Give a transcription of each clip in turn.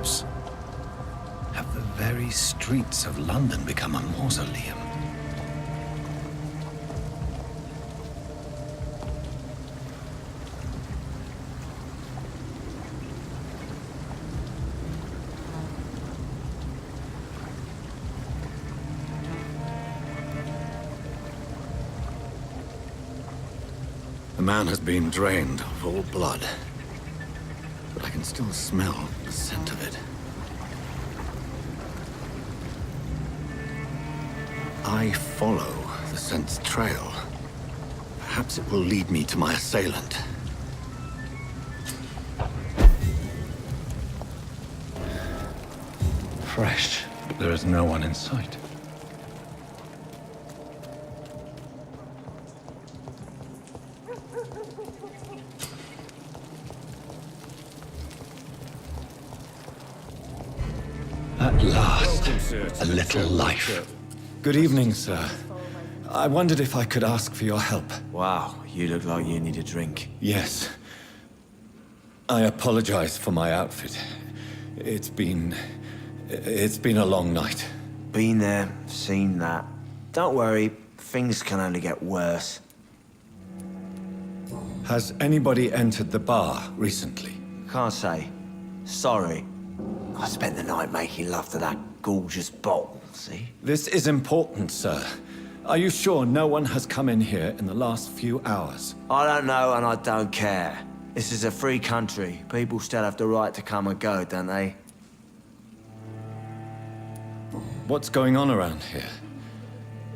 corpse? Have the very streets of London become a mausoleum? The man has been drained of all blood, but I can still smell the scent of it. I follow the scent's trail. Perhaps it will lead me to my assailant. Fresh, but there is no one in sight. At last, a little life. Good evening, sir. I wondered if I could ask for your help. Wow, you look like you need a drink. Yes. I apologize for my outfit. It's been a long night. Been there, seen that. Don't worry, things can only get worse. Has anybody entered the bar recently? Can't say. Sorry. I spent the night making love to that gorgeous bottle, see? This is important, sir. Are you sure no one has come in here in the last few hours? I don't know and I don't care. This is a free country. People still have the right to come and go, don't they? What's going on around here?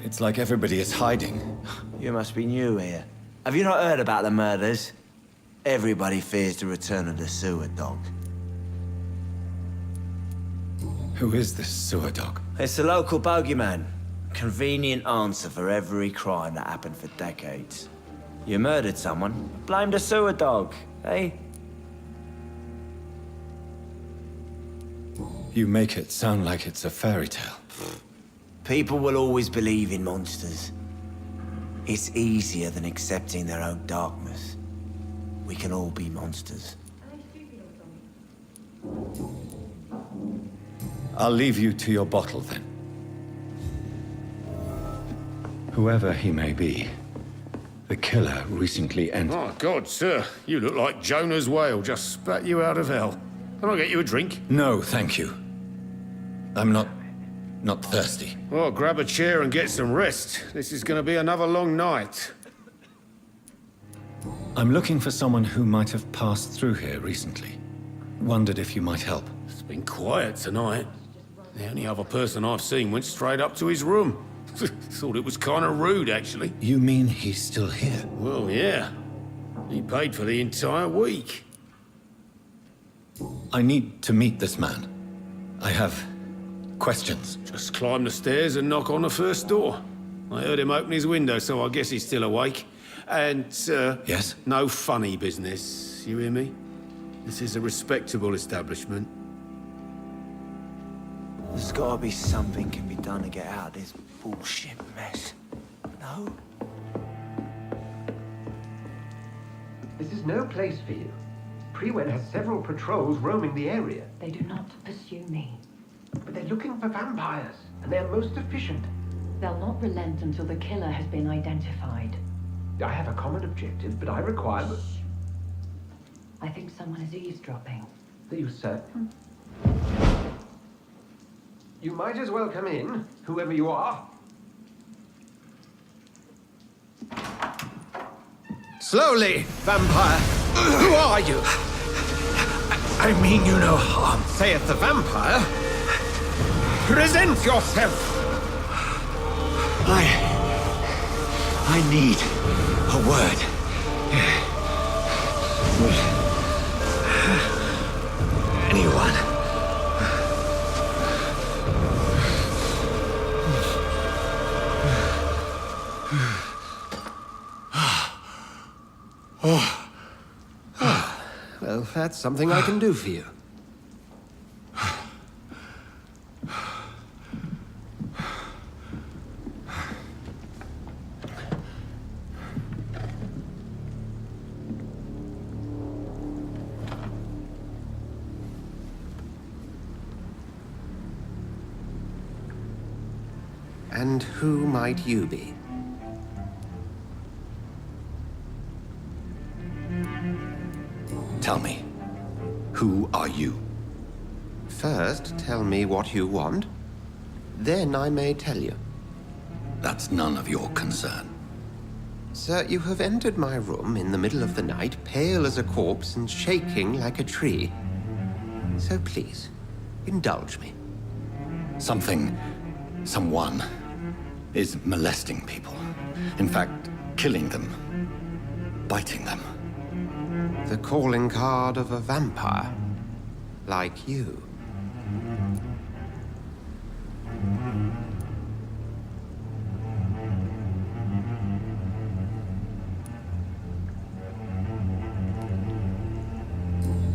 It's like everybody is hiding. You must be new here. Have you not heard about the murders? Everybody fears the return of the sewer dog. Who is this sewer dog? It's the local bogeyman. Convenient answer for every crime that happened for decades. You murdered someone, blame the sewer dog, eh? You make it sound like it's a fairy tale. People will always believe in monsters. It's easier than accepting their own darkness. We can all be monsters. I'll leave you to your bottle, then. Whoever he may be, the killer recently entered. Oh, God, sir. You look like Jonah's whale just spat you out of hell. Can I get you a drink? No, thank you. I'm not thirsty. Well, grab a chair and get some rest. This is going to be another long night. I'm looking for someone who might have passed through here recently. Wondered if you might help. It's been quiet tonight. The only other person I've seen went straight up to his room. Thought it was kind of rude, actually. You mean he's still here? Well, yeah. He paid for the entire week. I need to meet this man. I have questions. Just climb the stairs and knock on the first door. I heard him open his window, so I guess he's still awake. And, Yes? no funny business. You hear me? This is a respectable establishment. There's gotta be something can be done to get out of this bullshit mess. No? This is no place for you. Prewen has several patrols roaming the area, They do not pursue me. but they're looking for vampires, and they're most efficient. They'll not relent until the killer has been identified. I have a common objective, but I require... I think someone is eavesdropping. Are you certain? You might as well come in, whoever you are. Slowly, vampire! Who are you? I mean you no harm, saith the vampire. Present yourself! I need a word. Anyone? Well, that's something I can do for you. And who might you be? Tell me, who are you? First, tell me what you want. Then I may tell you. That's none of your concern. Sir, you have entered my room in the middle of the night, pale as a corpse and shaking like a tree. So please, indulge me. Someone is molesting people. In fact, killing them. Biting them. The calling card of a vampire. Like you.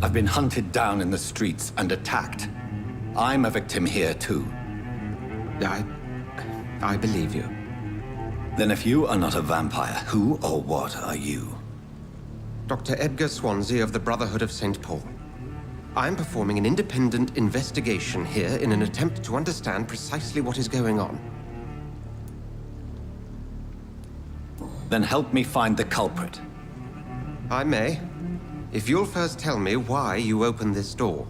I've been hunted down in the streets and attacked. I'm a victim here, too. I believe you. Then if you are not a vampire, who or what are you? Dr. Edgar Swansea of the Brotherhood of St. Paul. I'm performing an independent investigation here in an attempt to understand precisely what is going on. Then help me find the culprit. I may. If you'll first tell me why you opened this door.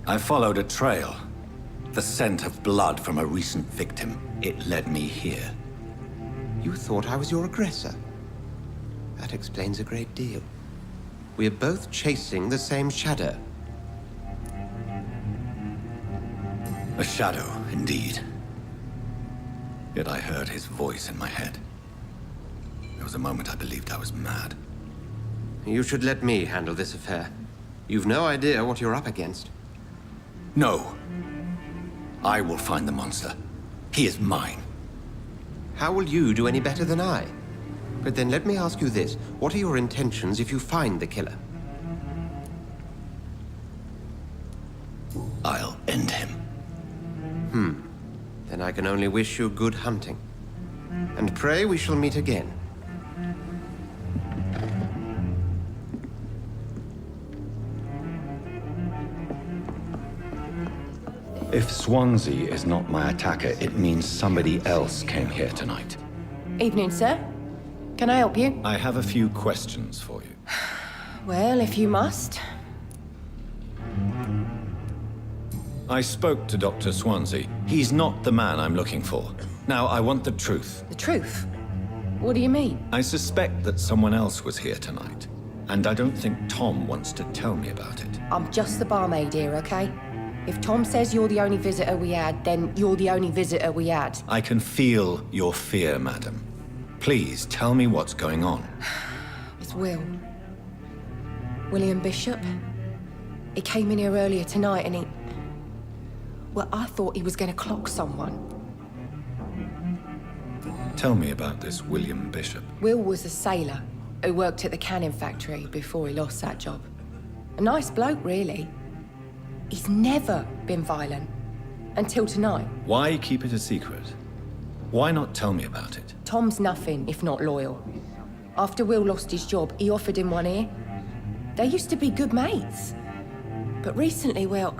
I followed a trail. The scent of blood from a recent victim. It led me here. You thought I was your aggressor. That explains a great deal. We're both chasing the same shadow. A shadow, indeed. Yet I heard his voice in my head. There was a moment I believed I was mad. You should let me handle this affair. You've no idea what you're up against. No. I will find the monster. He is mine. How will you do any better than I? But then let me ask you this. What are your intentions if you find the killer? I'll end him. Then I can only wish you good hunting. And pray we shall meet again. If Swansea is not my attacker, it means somebody else came here tonight. Evening, sir. Can I help you? I have a few questions for you. Well, if you must. I spoke to Dr. Swansea. He's not the man I'm looking for. Now, I want the truth. The truth? What do you mean? I suspect that someone else was here tonight. And I don't think Tom wants to tell me about it. I'm just the barmaid here, okay? If Tom says you're the only visitor we had, then you're the only visitor we had. I can feel your fear, madam. Please, tell me what's going on. It's Will. William Bishop. He came in here earlier tonight and he... Well, I thought he was going to clock someone. Tell me about this William Bishop. Will was a sailor who worked at the cannon factory before he lost that job. A nice bloke, really. He's never been violent. Until tonight. Why keep it a secret? Why not tell me about it? Tom's nothing if not loyal. After Will lost his job, he offered him one ear. They used to be good mates. But recently, well...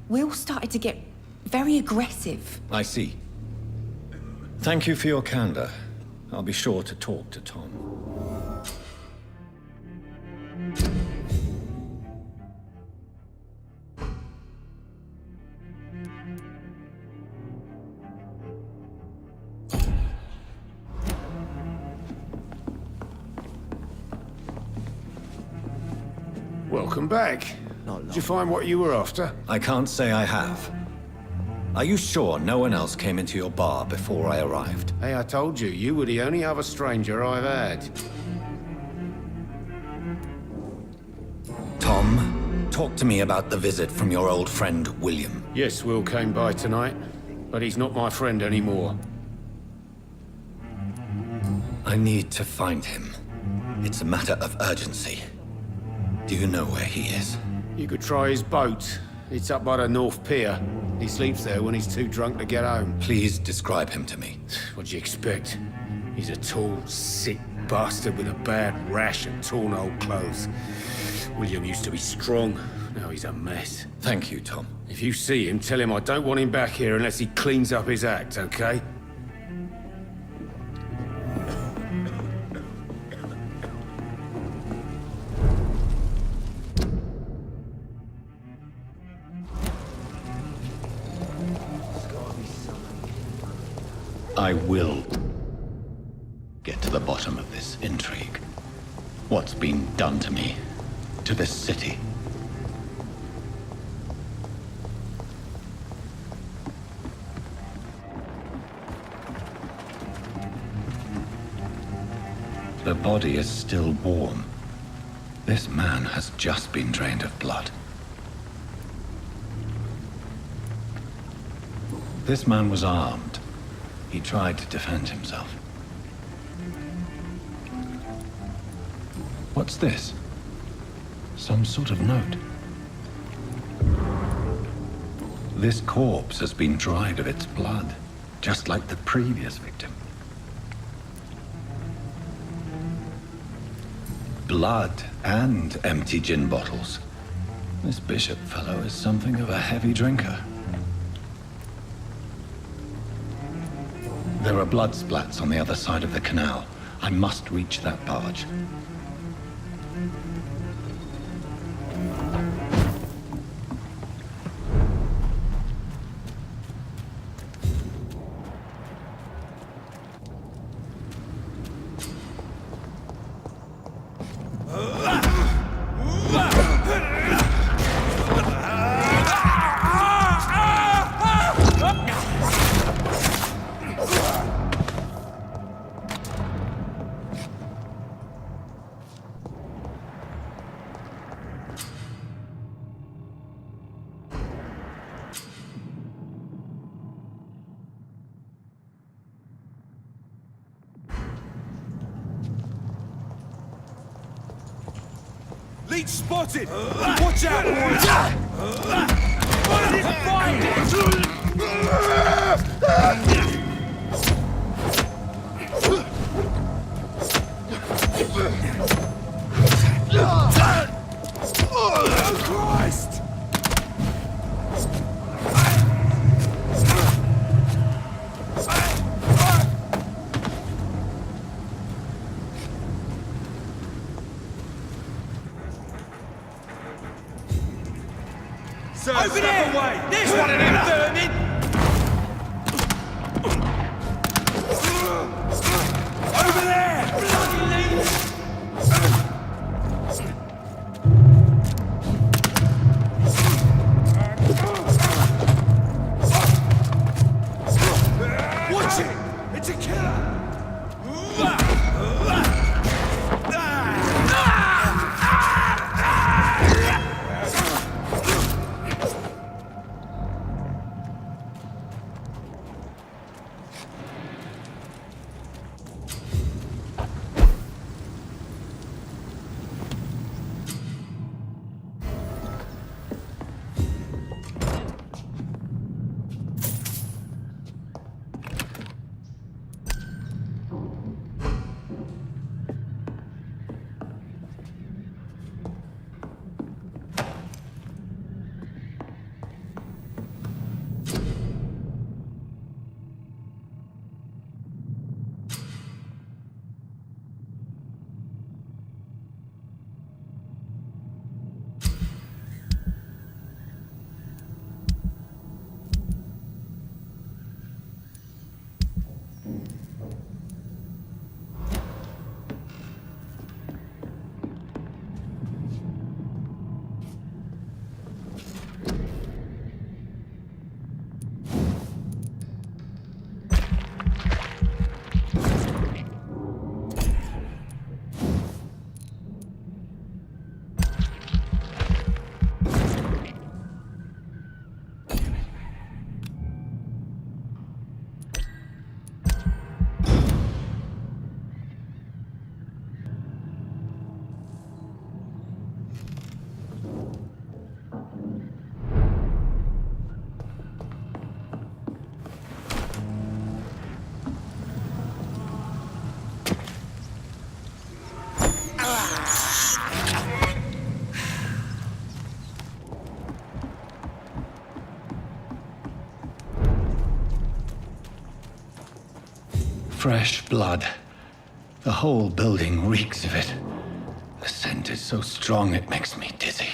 Will started to get very aggressive. I see. Thank you for your candor. I'll be sure to talk to Tom. Welcome back. Did you find what you were after? I can't say I have. Are you sure no one else came into your bar before I arrived? Hey, I told you, you were the only other stranger I've had. Tom, talk to me about the visit from your old friend, William. Yes, Will came by tonight, but he's not my friend anymore. I need to find him. It's a matter of urgency. Do you know where he is? You could try his boat. It's up by the North Pier. He sleeps there when he's too drunk to get home. Please describe him to me. What'd you expect? He's a tall, sick bastard with a bad rash and torn old clothes. William used to be strong. Now he's a mess. Thank you, Tom. If you see him, tell him I don't want him back here unless he cleans up his act, okay? I will get to the bottom of this intrigue. What's been done to me, to this city. The body is still warm. This man has just been drained of blood. This man was armed. He tried to defend himself. What's this? Some sort of note. This corpse has been dried of its blood, just like the previous victim. Blood and empty gin bottles. This bishop fellow is something of a heavy drinker. There are blood splats on the other side of the canal. I must reach that barge. Leech spotted! Watch out, boys! What is fighting? Oh, Christ! Over there! Away. There's one of them vermin! Over there! Bloody leech! Watch it! It's a killer! Fresh blood. The whole building reeks of it. The scent is so strong it makes me dizzy.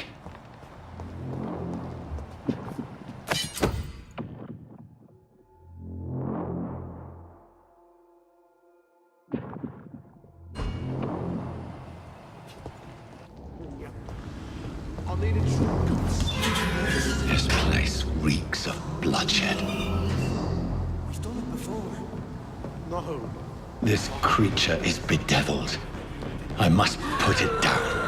This place reeks of bloodshed. We've done it before. No. This creature is bedeviled. I must put it down.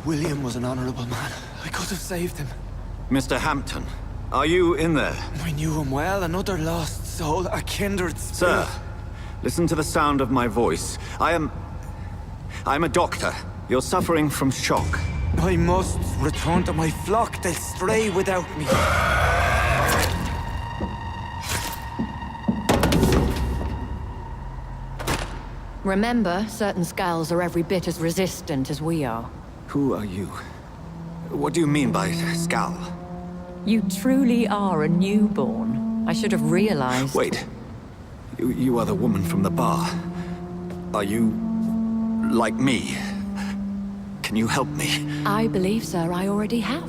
William was an honorable man. I could have saved him. Mr. Hampton, are you in there? I knew him well, another lost soul, a kindred Sir, spirit. listen to the sound of my voice. I'm a doctor. You're suffering from shock. I must return to my flock. They'll stray without me. Remember, certain skulls are every bit as resistant as we are. Who are you? What do you mean by Skal? You truly are a newborn. I should have realized. Wait. You are the woman from the bar. Are you... like me? Can you help me? I believe, sir, I already have.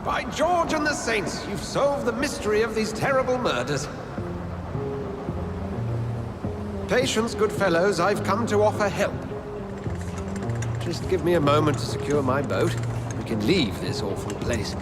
By George and the Saints, you've solved the mystery of these terrible murders. Patience, good fellows, I've come to offer help. Just give me a moment to secure my boat. We can leave this awful place.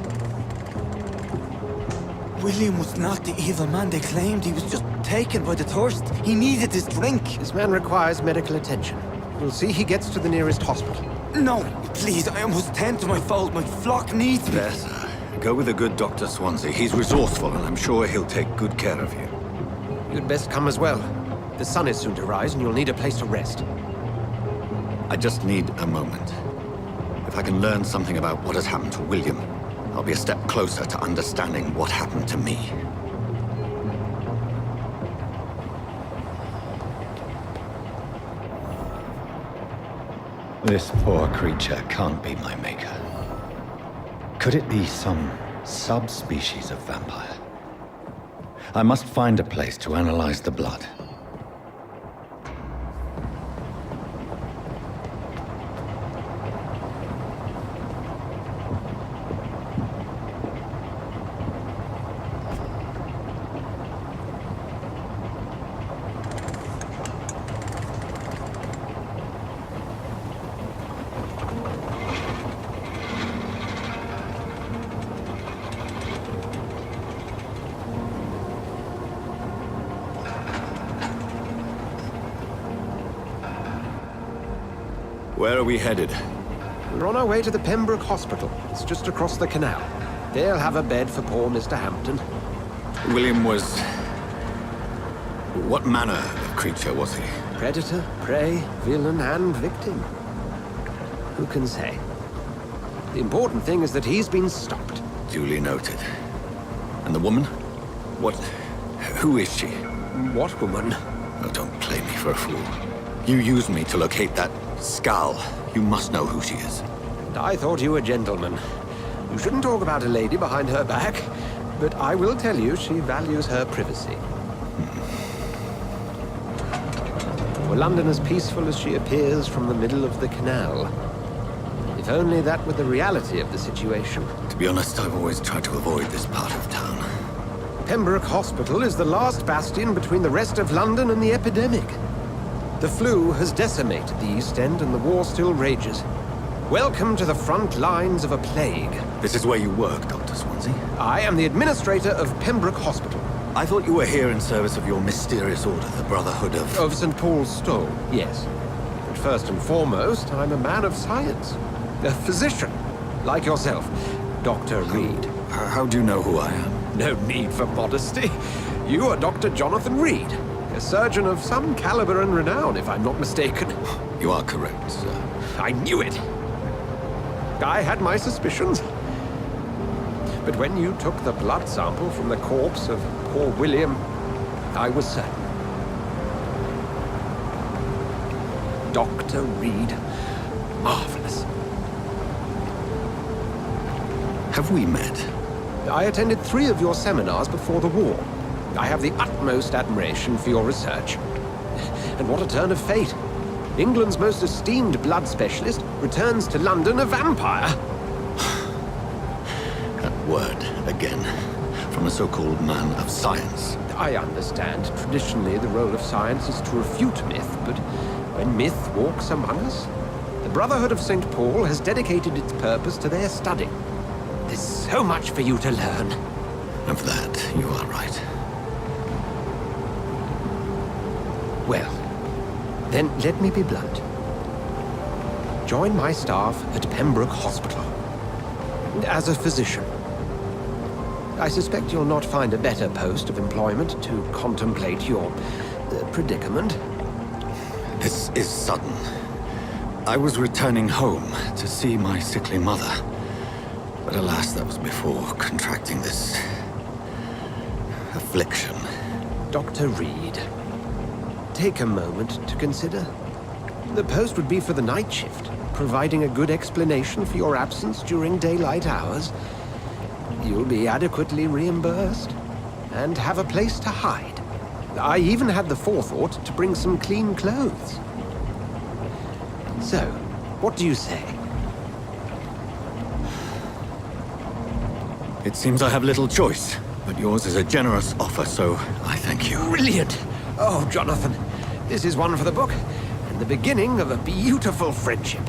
William was not the evil man they claimed. He was just taken by the thirst. He needed his drink. This man requires medical attention. We'll see he gets to the nearest hospital. No, please, I must tend to my fold. My flock needs me. There, sir. Go with the good Dr. Swansea. He's resourceful, and I'm sure he'll take good care of you. You'd best come as well. The sun is soon to rise, and you'll need a place to rest. I just need a moment. If I can learn something about what has happened to William, I'll be a step closer to understanding what happened to me. This poor creature can't be my maker. Could it be some subspecies of vampire? I must find a place to analyze the blood. Where are we headed? We're on our way to the Pembroke Hospital. It's just across the canal. They'll have a bed for poor Mr. Hampton. William was... what manner of creature was he? Predator, prey, villain, and victim. Who can say? The important thing is that he's been stopped. Duly noted. And the woman? What... who is she? What woman? Oh, don't play me for a fool. You used me to locate that Skal. You must know who she is. And I thought you a gentleman. You shouldn't talk about a lady behind her back, but I will tell you she values her privacy. Were London as peaceful as she appears from the middle of the canal? If only that were the reality of the situation. To be honest, I've always tried to avoid this part of town. Pembroke Hospital is the last bastion between the rest of London and the epidemic. The flu has decimated the East End and the war still rages. Welcome to the front lines of a plague. This is where you work, Dr. Swansea? I am the administrator of Pembroke Hospital. I thought you were here in service of your mysterious order, the Brotherhood of... Of St. Paul's Stole, yes. But first and foremost, I'm a man of science. A physician, like yourself, Dr. Reed. How do you know who I am? No need for modesty. You are Dr. Jonathan Reed, a surgeon of some caliber and renown, if I'm not mistaken. You are correct, sir. I knew it. I had my suspicions. But when you took the blood sample from the corpse of poor William, I was certain. Dr. Reed. Marvelous. Have we met? I attended 3 of your seminars before the war. I have the utmost admiration for your research. And what a turn of fate. England's most esteemed blood specialist returns to London a vampire. That word, again, from a so-called man of science. I understand. Traditionally, the role of science is to refute myth, but when myth walks among us, the Brotherhood of St. Paul has dedicated its purpose to their study. There's so much for you to learn. Of that, you are right. Well, then let me be blunt. Join my staff at Pembroke Hospital. As a physician. I suspect you'll not find a better post of employment to contemplate your predicament. This is sudden. I was returning home to see my sickly mother. But alas, that was before contracting this... affliction. Dr. Reed, take a moment to consider. The post would be for the night shift, providing a good explanation for your absence during daylight hours. You'll be adequately reimbursed, and have a place to hide. I even had the forethought to bring some clean clothes. So, what do you say? It seems I have little choice, but yours is a generous offer, so I thank you. Brilliant! Oh, Jonathan, this is one for the book, and the beginning of a beautiful friendship.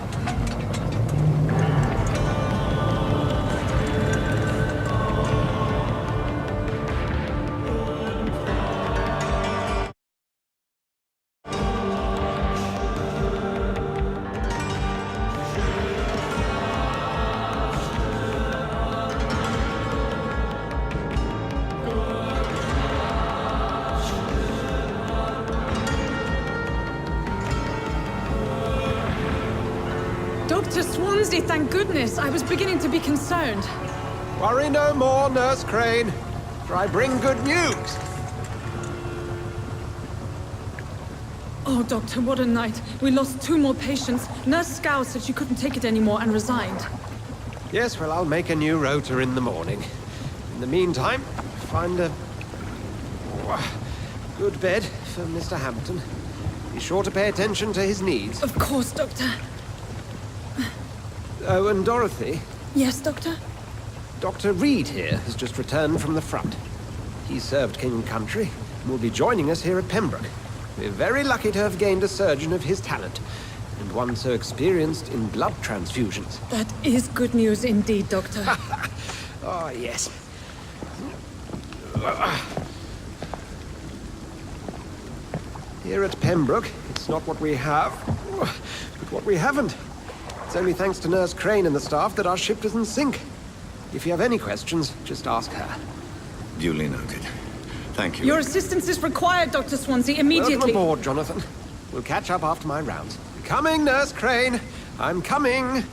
Dr. Swansea, thank goodness. I was beginning to be concerned. Worry no more, Nurse Crane, for I bring good news. Oh, Doctor, what a night. We lost 2 more patients. Nurse Scow said she couldn't take it anymore and resigned. Yes, well, I'll make a new rota in the morning. In the meantime, find a good bed for Mr. Hampton. Be sure to pay attention to his needs. Of course, Doctor. Oh, and Dorothy? Yes, Doctor? Dr. Reed here has just returned from the front. He served King and Country and will be joining us here at Pembroke. We're very lucky to have gained a surgeon of his talent, and one so experienced in blood transfusions. That is good news indeed, Doctor. Oh, yes. Here at Pembroke, it's not what we have, but what we haven't. It's only thanks to Nurse Crane and the staff that our ship doesn't sink. If you have any questions, just ask her. Duly noted. Thank you. Your assistance is required, Dr. Swansea, immediately. Welcome aboard, Jonathan. We'll catch up after my rounds. Coming, Nurse Crane. I'm coming.